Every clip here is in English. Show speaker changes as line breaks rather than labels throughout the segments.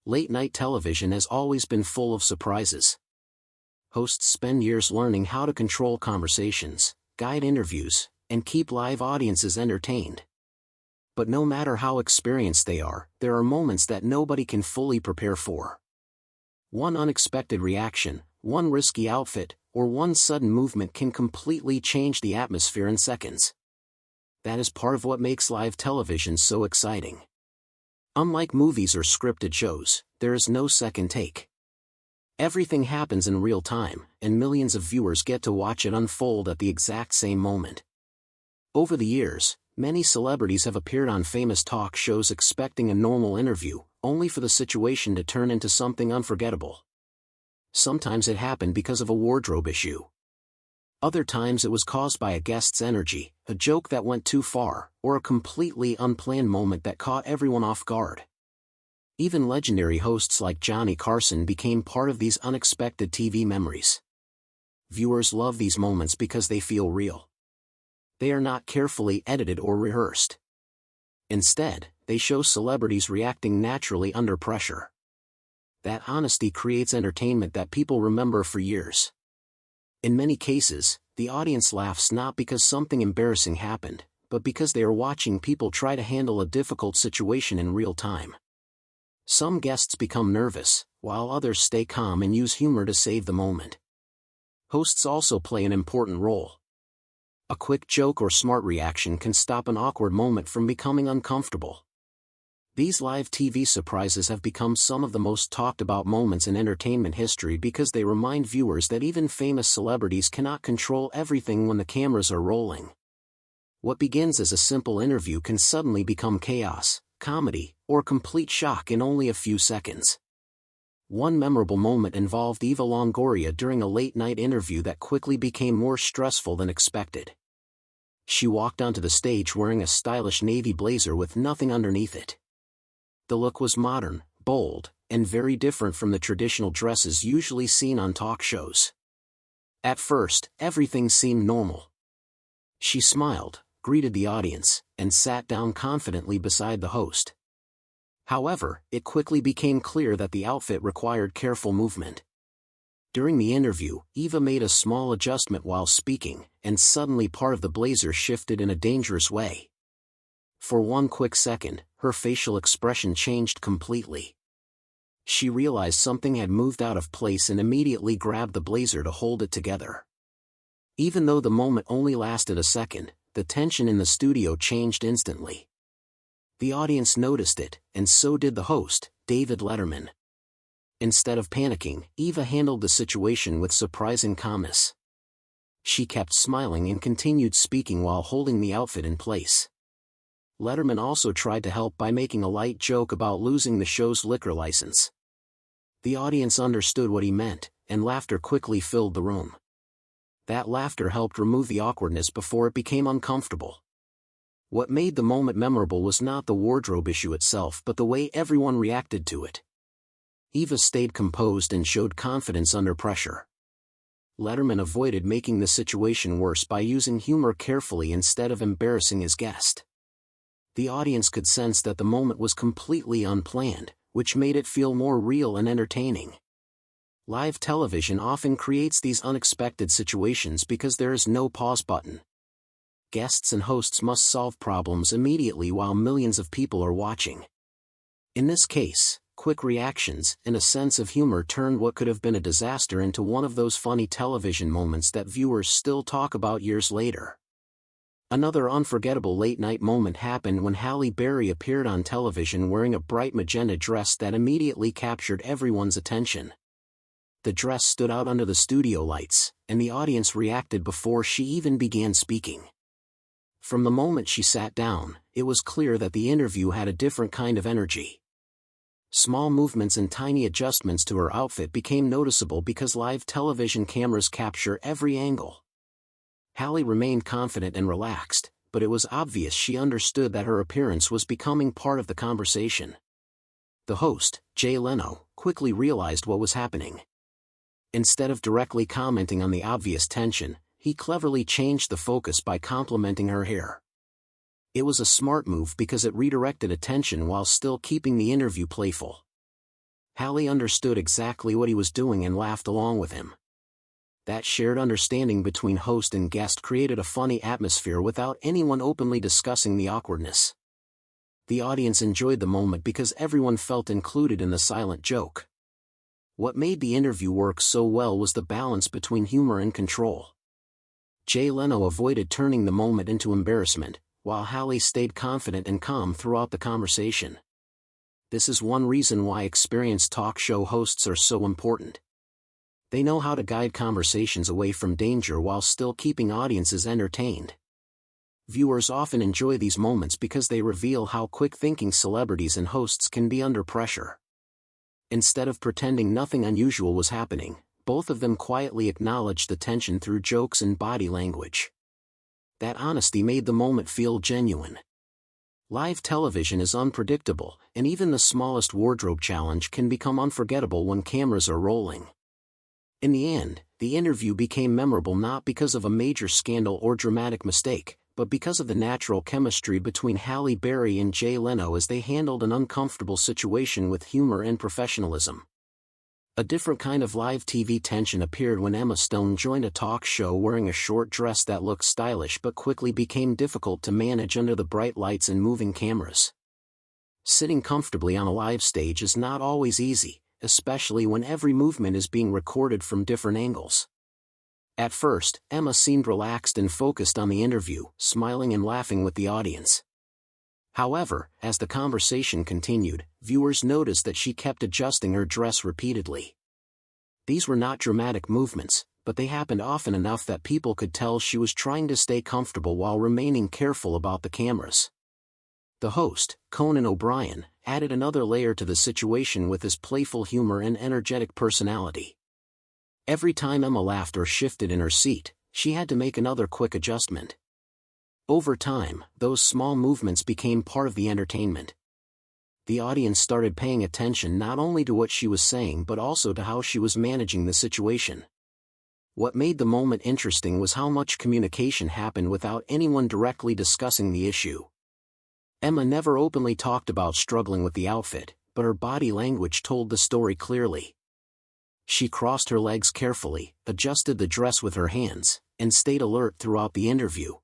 Late-night television has always been full of surprises. Hosts spend years learning how to control conversations, guide interviews, and keep live audiences entertained. But no matter how experienced they are, there are moments that nobody can fully prepare for. One unexpected reaction, one risky outfit, or one sudden movement can completely change the atmosphere in seconds. That is part of what makes live television so exciting. Unlike movies or scripted shows, there is no second take. Everything happens in real time, and millions of viewers get to watch it unfold at the exact same moment. Over the years, many celebrities have appeared on famous talk shows expecting a normal interview, only for the situation to turn into something unforgettable. Sometimes it happened because of a wardrobe issue. Other times it was caused by a guest's energy, a joke that went too far, or a completely unplanned moment that caught everyone off guard. Even legendary hosts like Jonny Carson became part of these unexpected TV memories. Viewers love these moments because they feel real. They are not carefully edited or rehearsed. Instead, they show celebrities reacting naturally under pressure. That honesty creates entertainment that people remember for years. In many cases, the audience laughs not because something embarrassing happened, but because they are watching people try to handle a difficult situation in real time. Some guests become nervous, while others stay calm and use humor to save the moment. Hosts also play an important role. A quick joke or smart reaction can stop an awkward moment from becoming uncomfortable. These live TV surprises have become some of the most talked about moments in entertainment history because they remind viewers that even famous celebrities cannot control everything when the cameras are rolling. What begins as a simple interview can suddenly become chaos, comedy, or complete shock in only a few seconds. One memorable moment involved Eva Longoria during a late-night interview that quickly became more stressful than expected. She walked onto the stage wearing a stylish navy blazer with nothing underneath it. The look was modern, bold, and very different from the traditional dresses usually seen on talk shows. At first, everything seemed normal. She smiled, greeted the audience, and sat down confidently beside the host. However, it quickly became clear that the outfit required careful movement. During the interview, Eva made a small adjustment while speaking, and suddenly part of the blazer shifted in a dangerous way. For one quick second, her facial expression changed completely. She realized something had moved out of place and immediately grabbed the blazer to hold it together. Even though the moment only lasted a second, the tension in the studio changed instantly. The audience noticed it, and so did the host, David Letterman. Instead of panicking, Eva handled the situation with surprising calmness. She kept smiling and continued speaking while holding the outfit in place. Letterman also tried to help by making a light joke about losing the show's liquor license. The audience understood what he meant, and laughter quickly filled the room. That laughter helped remove the awkwardness before it became uncomfortable. What made the moment memorable was not the wardrobe issue itself but the way everyone reacted to it. Eva stayed composed and showed confidence under pressure. Letterman avoided making the situation worse by using humor carefully instead of embarrassing his guest. The audience could sense that the moment was completely unplanned, which made it feel more real and entertaining. Live television often creates these unexpected situations because there is no pause button. Guests and hosts must solve problems immediately while millions of people are watching. In this case, quick reactions and a sense of humor turned what could have been a disaster into one of those funny television moments that viewers still talk about years later. Another unforgettable late-night moment happened when Halle Berry appeared on television wearing a bright magenta dress that immediately captured everyone's attention. The dress stood out under the studio lights, and the audience reacted before she even began speaking. From the moment she sat down, it was clear that the interview had a different kind of energy. Small movements and tiny adjustments to her outfit became noticeable because live television cameras capture every angle. Halle remained confident and relaxed, but it was obvious she understood that her appearance was becoming part of the conversation. The host, Jay Leno, quickly realized what was happening. Instead of directly commenting on the obvious tension, he cleverly changed the focus by complimenting her hair. It was a smart move because it redirected attention while still keeping the interview playful. Hallie understood exactly what he was doing and laughed along with him. That shared understanding between host and guest created a funny atmosphere without anyone openly discussing the awkwardness. The audience enjoyed the moment because everyone felt included in the silent joke. What made the interview work so well was the balance between humor and control. Jay Leno avoided turning the moment into embarrassment, while Hallie stayed confident and calm throughout the conversation. This is one reason why experienced talk show hosts are so important. They know how to guide conversations away from danger while still keeping audiences entertained. Viewers often enjoy these moments because they reveal how quick-thinking celebrities and hosts can be under pressure. Instead of pretending nothing unusual was happening, both of them quietly acknowledged the tension through jokes and body language. That honesty made the moment feel genuine. Live television is unpredictable, and even the smallest wardrobe challenge can become unforgettable when cameras are rolling. In the end, the interview became memorable not because of a major scandal or dramatic mistake, but because of the natural chemistry between Halle Berry and Jay Leno as they handled an uncomfortable situation with humor and professionalism. A different kind of live TV tension appeared when Emma Stone joined a talk show wearing a short dress that looked stylish but quickly became difficult to manage under the bright lights and moving cameras. Sitting comfortably on a live stage is not always easy, especially when every movement is being recorded from different angles. At first, Emma seemed relaxed and focused on the interview, smiling and laughing with the audience. However, as the conversation continued, viewers noticed that she kept adjusting her dress repeatedly. These were not dramatic movements, but they happened often enough that people could tell she was trying to stay comfortable while remaining careful about the cameras. The host, Conan O'Brien, added another layer to the situation with his playful humor and energetic personality. Every time Emma laughed or shifted in her seat, she had to make another quick adjustment. Over time, those small movements became part of the entertainment. The audience started paying attention not only to what she was saying but also to how she was managing the situation. What made the moment interesting was how much communication happened without anyone directly discussing the issue. Emma never openly talked about struggling with the outfit, but her body language told the story clearly. She crossed her legs carefully, adjusted the dress with her hands, and stayed alert throughout the interview.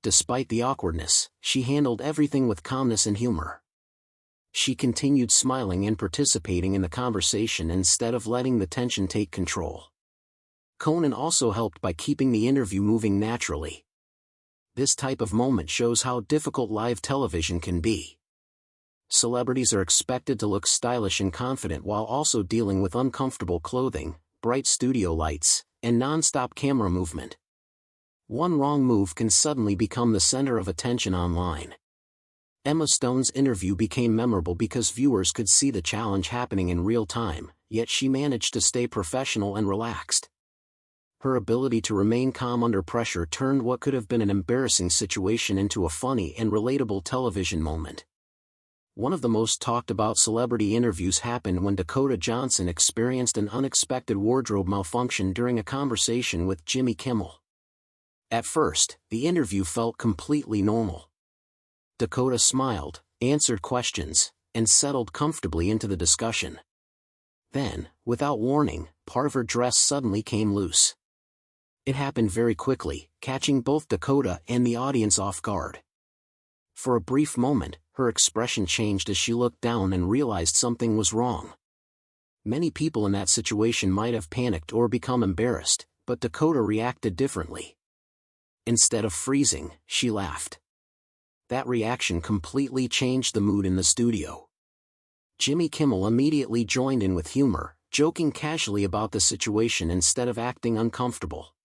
Despite the awkwardness, she handled everything with calmness and humor. She continued smiling and participating in the conversation instead of letting the tension take control. Conan also helped by keeping the interview moving naturally. This type of moment shows how difficult live television can be. Celebrities are expected to look stylish and confident while also dealing with uncomfortable clothing, bright studio lights, and non-stop camera movement. One wrong move can suddenly become the center of attention online. Emma Stone's interview became memorable because viewers could see the challenge happening in real time, yet she managed to stay professional and relaxed. Her ability to remain calm under pressure turned what could have been an embarrassing situation into a funny and relatable television moment. One of the most talked about celebrity interviews happened when Dakota Johnson experienced an unexpected wardrobe malfunction during a conversation with Jimmy Kimmel. At first, the interview felt completely normal. Dakota smiled, answered questions, and settled comfortably into the discussion. Then, without warning, part of her dress suddenly came loose. It happened very quickly, catching both Dakota and the audience off guard. For a brief moment, her expression changed as she looked down and realized something was wrong. Many people in that situation might have panicked or become embarrassed, but Dakota reacted differently. Instead of freezing, she laughed. That reaction completely changed the mood in the studio. Jimmy Kimmel immediately joined in with humor, joking casually about the situation instead of acting uncomfortable.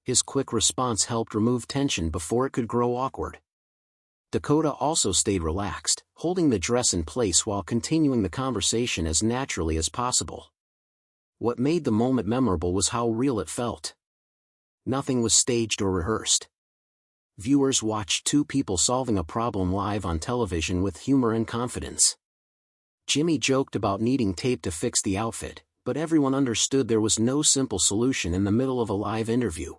His quick response helped remove tension before it could grow awkward. Dakota also stayed relaxed, holding the dress in place while continuing the conversation as naturally as possible. What made the moment memorable was how real it felt. Nothing was staged or rehearsed. Viewers watched two people solving a problem live on television with humor and confidence. Jimmy joked about needing tape to fix the outfit, but everyone understood there was no simple solution in the middle of a live interview.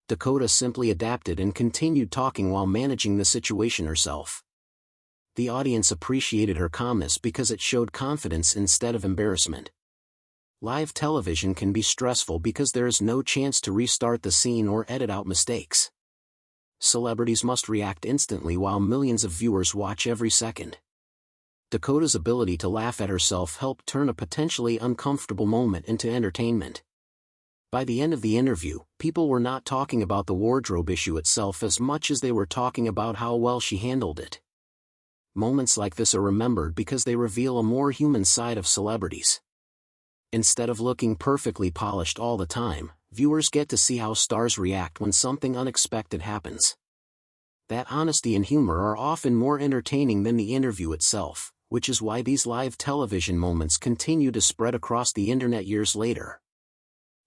Dakota simply adapted and continued talking while managing the situation herself. the audience appreciated her calmness because it showed confidence instead of embarrassment. Live television can be stressful because there is no chance to restart the scene or edit out mistakes. Celebrities must react instantly while millions of viewers watch every second. Dakota's ability to laugh at herself helped turn a potentially uncomfortable moment into entertainment. By the end of the interview, people were not talking about the wardrobe issue itself as much as they were talking about how well she handled it. Moments like this are remembered because they reveal a more human side of celebrities. Instead of looking perfectly polished all the time, viewers get to see how stars react when something unexpected happens. That honesty and humor are often more entertaining than the interview itself, which is why these live television moments continue to spread across the internet years later.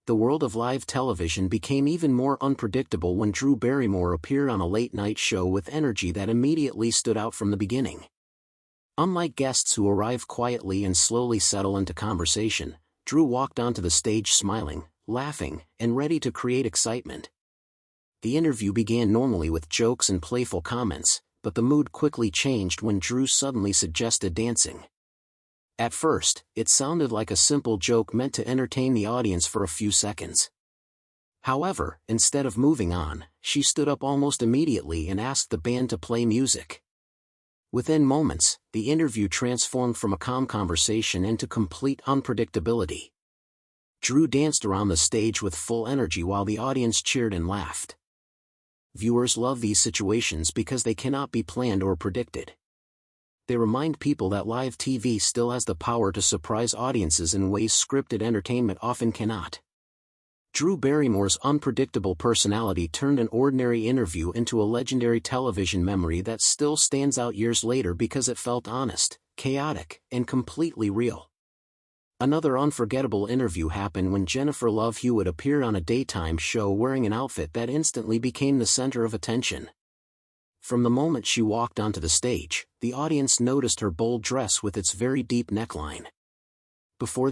The world of live television became even more unpredictable when Drew Barrymore appeared on a late-night show with energy that immediately stood out from the beginning. Unlike guests who arrive quietly and slowly settle into conversation, Drew walked onto the stage smiling, laughing, and ready to create excitement. The interview began normally with jokes and playful comments, but the mood quickly changed when Drew suddenly suggested dancing. At first, it sounded like a simple joke meant to entertain the audience for a few seconds. However, instead of moving on, she stood up almost immediately and asked the band to play music. Within moments, the interview transformed from a calm conversation into complete unpredictability. Drew danced around the stage with full energy while the audience cheered and laughed. Viewers love these situations because they cannot be planned or predicted. They remind people that live TV still has the power to surprise audiences in ways scripted entertainment often cannot. Drew Barrymore's unpredictable personality turned an ordinary interview into a legendary television memory that still stands out years later because it felt honest, chaotic, and completely real. Another unforgettable interview happened when Jennifer Love Hewitt appeared on a daytime show wearing an outfit that instantly became the center of attention. From the moment she walked onto the stage, the audience noticed her bold dress with its very deep neckline. Before